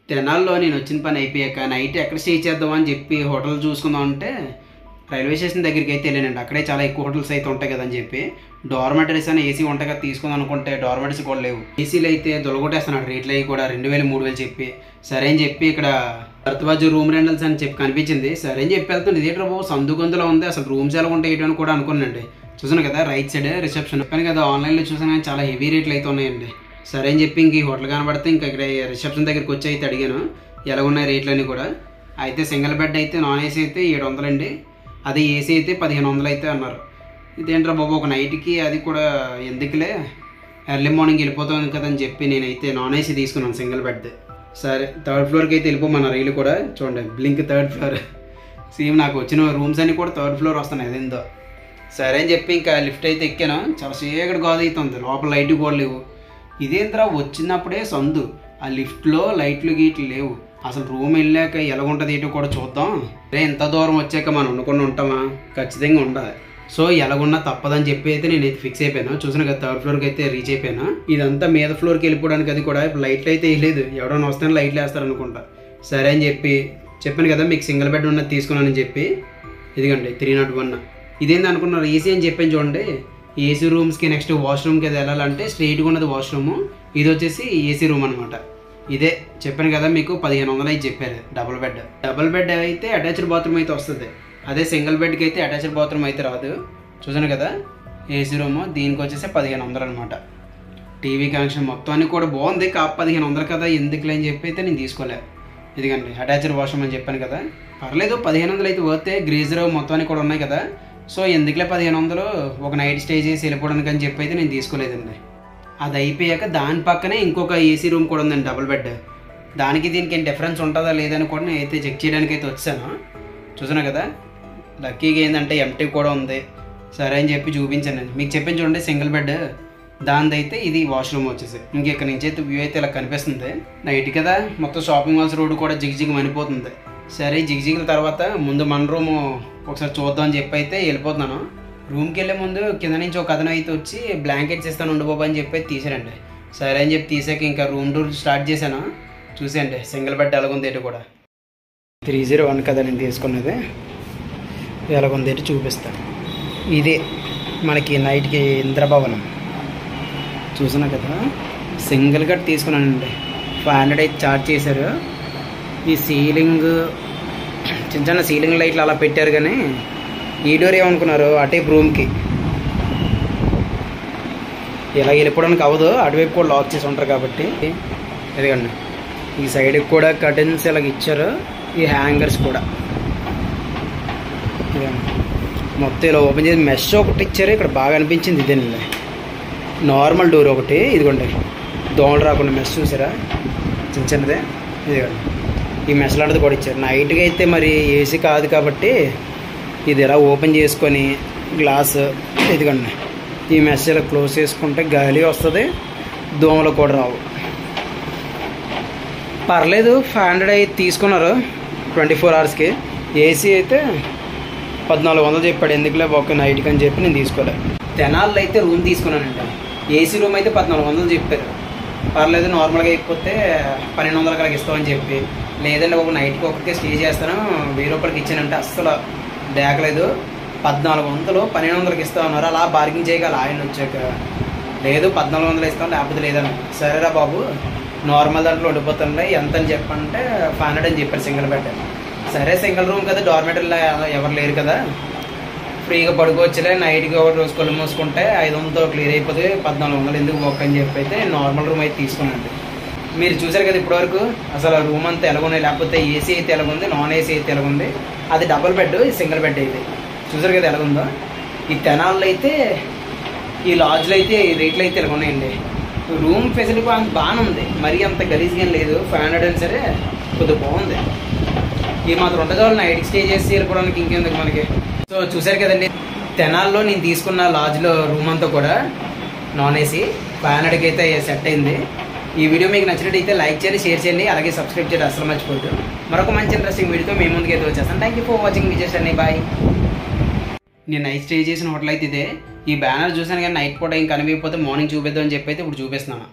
తెనాల్లో నేను వచ్చిన పని అయిపోయాక నైట్ ఎక్కడ స్టే చేద్దామని చెప్పి హోటల్ చూసుకుందాం అంటే రైల్వే స్టేషన్ దగ్గరికి అయితే వెళ్ళానండి. అక్కడే చాలా ఎక్కువ హోటల్స్ అయితే ఉంటాయి కదని చెప్పి డార్మెటరీస్ అని ఏసీ ఉంటాయి కదా తీసుకుందాం అనుకుంటే డార్మెటరీస్ కూడా లేవు. ఏసీలు అయితే దొలగొట్టేస్తున్నాడు, రేట్లు అవి కూడా 2000 3000 చెప్పి. సరే అని చెప్పి ఇక్కడ భరద్వాజ్ రూమ్ రెంటల్స్ అని చెప్పి కనిపించింది. సరే అని చెప్పి వెళ్తుంది. ఇదేంటో బాబు సందుగొందులో ఉంది, అసలు రూమ్స్ ఎలా ఉంటాయి అని కూడా అనుకున్నానండి. చూసాను కదా రైట్ సైడ్ రిసెప్షన్. చెప్పాను కదా ఆన్లైన్లో చూసాను కానీ చాలా హెవీ రేట్లు అయితే ఉన్నాయండి. సరే అని చెప్పి ఇంక ఈ హోటల్ కనబడితే ఇంకా ఇక్కడ రిసెప్షన్ దగ్గరికి వచ్చి అయితే అడిగాను ఎలా ఉన్నాయి రేట్లన్నీ కూడా. అయితే సింగిల్ బెడ్ అయితే నాన్ ఏసీ అయితే 700 అండి, అదే ఏసీ అయితే 1500 అయితే అన్నారు. ఇదేంట్రా బాబు ఒక నైట్కి, అది కూడా ఎందుకులే ఎర్లీ మార్నింగ్ వెళ్ళిపోతాను కదని చెప్పి నేనైతే నాన్ ఏసీ తీసుకున్నాను సింగిల్ బెడ్. సరే 3rd ఫ్లోర్కి అయితే వెళ్ళిపోమన్నారు. రీలు కూడా చూడండి బ్లింక్ 3rd ఫ్లోర్. సేమ్ నాకు వచ్చిన రూమ్స్ అన్నీ కూడా 3rd ఫ్లోర్ వస్తున్నాయి అదేందో. సరే అని చెప్పి ఇంకా లిఫ్ట్ అయితే ఎక్కాను. చాలా చీకటి గోద అవుతుంది, లోపల లైట్లు కూడా లేవు. ఇదేంద్రా వచ్చినప్పుడే సందు, ఆ లిఫ్ట్లో లైట్లు గీట్లు లేవు. అసలు రూమ్ వెళ్ళాక ఎలా ఉంటుంది ఏంటో కూడా చూద్దాం. అదే ఎంత దూరం వచ్చాక మనం అనుకుని ఉంటామా, ఖచ్చితంగా ఉండాలి. సో ఎలాగున్నా తప్పదని చెప్పి అయితే నేనైతే ఫిక్స్ అయిపోయాను. చూసాను కదా 3rd ఫ్లోర్కి అయితే రీచ్ అయిపోయాను. ఇదంతా మీద ఫ్లోర్కి వెళ్ళిపోవడానికి, అది కూడా ఇప్పుడు లైట్లు అయితే వేయలేదు, ఎవడైనా వస్తే లైట్లు వేస్తారు అనుకుంటా. సరే అని చెప్పాను కదా మీకు సింగిల్ బెడ్ ఉన్నది తీసుకున్నానని చెప్పి. ఇదిగండి 301. ఇదేంది అనుకున్నారు ఏసీ అని చెప్పాను చూడండి. ఏసీ రూమ్స్కి నెక్స్ట్ వాష్రూమ్కి అది వెళ్ళాలంటే స్ట్రైట్గా ఉన్నది వాష్రూము, ఇది వచ్చేసి ఏసీ రూమ్ అనమాట. ఇదే చెప్పాను కదా మీకు 1500 అయితే చెప్పారు. డబుల్ బెడ్ అయితే అటాచ్డ్ బాత్రూమ్ అయితే వస్తుంది, అదే సింగిల్ బెడ్కి అయితే అటాచ్డ్ బాత్రూమ్ అయితే రాదు. చూసాను కదా ఏసీ రూము, దీనికి వచ్చేసి 1500 అనమాట. టీవీ కనెక్షన్ మొత్తం అన్నీ కూడా బాగుంది. 1500 కదా ఎందుకులే అని చెప్పి అయితే నేను తీసుకోలే. ఇదిగండి అటాచ్డ్ వాష్రూమ్ అని చెప్పాను కదా, పర్లేదు 1500 అయితే పోతే గ్రీజర్ మొత్తం అన్నీ కూడా ఉన్నాయి కదా. సో ఎందుకులే 1500 ఒక నైట్ స్టే చేసి వెళ్ళిపోవడానికి అని చెప్పి అయితే నేను తీసుకోలేదండి. అది అయిపోయాక దాని పక్కనే ఇంకొక ఏసీ రూమ్ కూడా ఉందండి డబుల్ బెడ్. దానికి దీనికి ఏం డిఫరెన్స్ ఉంటుందా లేదని కూడా నేను అయితే చెక్ చేయడానికి అయితే వచ్చాను. చూసాను కదా లక్కీగా ఏంటంటే ఎంటీ కూడా ఉంది. సరే అని చెప్పి చూపించాను నేను మీకు చెప్పాను చూడండి సింగిల్ బెడ్, దానిది అయితే ఇది వాష్రూమ్ వచ్చేసి. ఇంకెక్కడి నుంచి అయితే వ్యూ అయితే ఇలా కనిపిస్తుంది. నైట్ కదా మొత్తం షాపింగ్ మాల్స్ రోడ్డు కూడా జిగ్ మనిపోతుంది. సరే జిగ్జిగ్ల తర్వాత ముందు మన రూము ఒకసారి చూద్దాం అని చెప్పి అయితే వెళ్ళిపోతున్నాను. రూమ్కి వెళ్ళే ముందు కింద నుంచి ఒక అతను అయితే వచ్చి బ్లాంకెట్స్ ఇస్తాను ఉండిపోబా అని చెప్పి తీసారండి. సరే అని చెప్పి తీసాక ఇంకా రూమ్ టూర్ స్టార్ట్ చేశాను. చూసేయండి సింగిల్ బెడ్ ఎలాగుంది ఏంటో కూడా. 301 కదా నేను తీసుకున్నది, ఎలాగుంది ఏంటో చూపిస్తాను. ఇదే మనకి నైట్కి ఇంద్రభవనం. చూసినా కదా సింగిల్ గట్ తీసుకున్నానండి. 500 అయితే ఛార్జ్ చేశారు. ఈ సీలింగ్ చిన్న సీలింగ్ లైట్లు అలా పెట్టారు కానీ ఈ డోర్ ఏమనుకున్నారు అటేపు రూమ్కి ఇలా వెళ్ళిపోవడానికి అవ్వదు, అటువైపు కూడా లాక్ చేసి ఉంటారు కాబట్టి. ఇదిగండి ఈ సైడ్కి కూడా కర్టెన్స్ ఇలాగ ఇచ్చారు, ఈ హ్యాంగర్స్ కూడా మొత్తం ఇలా ఓపెన్ చేసి మెష్ ఒకటి ఇచ్చారు. ఇక్కడ బాగా అనిపించింది ఇదేనండి, నార్మల్ డోర్ ఒకటి. ఇదిగోండి దోమలు రాకుండా మెష్ చూసారా చిన్నదే. ఇదిగోండి ఈ మెష్ లాంటిది కూడా ఇచ్చారు. నైట్గా అయితే మరి ఏసీ కాదు కాబట్టి ఇది ఇలా ఓపెన్ చేసుకొని గ్లాస్ ఇదిగోండి ఈ మెష్ ఇలా క్లోజ్ చేసుకుంటే గాలి వస్తుంది, దోమలు కూడా రావు. పర్లేదు 500 అయితే తీసుకున్నారు 24 అవర్స్కి. ఏసీ అయితే 1400 చెప్పాడు, ఎందుకులే ఒక నైట్కి అని చెప్పి నేను తీసుకోలేదు. తెనాల్లో అయితే రూమ్ తీసుకున్నానండి, ఏసీ రూమ్ అయితే 1400 చెప్పారు. పర్లేదు నార్మల్గా అయిపోతే 1200 అలాగ ఇస్తామని చెప్పి. లేదండి ఒక నైట్కి ఒకరికి స్టే చేస్తాను 1000 రూపాయలకి ఇచ్చానంటే అస్సలు దేకలేదు. 1400 1200కి ఇస్తామన్నారు. అలా బార్గింగ్ చేయగల ఆయన వచ్చాక లేదు 1400 ఇస్తాం లేకపోతే లేదని. సరేరా బాబు నార్మల్ దాంట్లో ఉండిపోతుండే ఎంత అని చెప్పంటే 500 అని చెప్పారు సింగిల్ బెడ్. సరే సింగిల్ రూమ్ కదా డార్మెటరీలో ఎవరు లేరు కదా ఫ్రీగా పడుకోవచ్చులే, నైట్కి ఒక రోజు కొలు మూసుకుంటే 500తో క్లియర్ అయిపోతుంది, 1400 ఎందుకు బొక్క అని చెప్పి అయితే నార్మల్ రూమ్ అయితే తీసుకున్నాండి. మీరు చూసారు కదా ఇప్పటివరకు అసలు రూమ్ అంతా ఎలాగుంది, లేకపోతే ఏసీ అయితే ఎలాగుంది, నాన్ ఏసీ అయితే ఎలాగుంది. అది డబుల్ బెడ్, సింగిల్ బెడ్ అయితే చూసారు కదా ఎలాగుందో. ఈ తెనాల్లో అయితే ఈ లాడ్జ్లో అయితే రేట్లు అయితే ఎలాగున్నాయండి. రూమ్ ఫెసిలిటీ బాగానే ఉంది, మరీ అంత గలీజ్గా లేదు. 500 అని సరే కొద్దిగా బాగుంది. ఈ మాత్రం ఉంటుంది వాళ్ళు నైట్కి స్టే చేసి వెళ్ళిపోవడానికి ఇంకెందుకు మనకి. సో చూసారు కదండి తెనాల్లో నేను తీసుకున్న లాడ్జ్లో రూమ్ అంతా కూడా నాన్ ఏసీ 500కి అయితే సెట్ అయింది. ఈ వీడియో మీకు నచ్చినట్టయితే లైక్ చేయండి, షేర్ చేయండి, అలాగే సబ్స్క్రైబ్ చేయండి అసలు మర్చిపోద్దు. మరొక మంచి ఇంట్రెస్టింగ్ వీడియోతో మీ ముందుకు అయితే వచ్చేస్తాను. Thank you for watching Vijay అండి, బాయ్. నేను నైట్ స్టే చేసిన హోటల్ అయితే ఇదే. ఈ బ్యానర్ చూసాను కానీ నైట్ పూట ఇంకా కనిపించకపోతే మార్నింగ్ చూపిద్దాం అని చెప్పి అయితే ఇప్పుడు చూపిస్తున్నాను.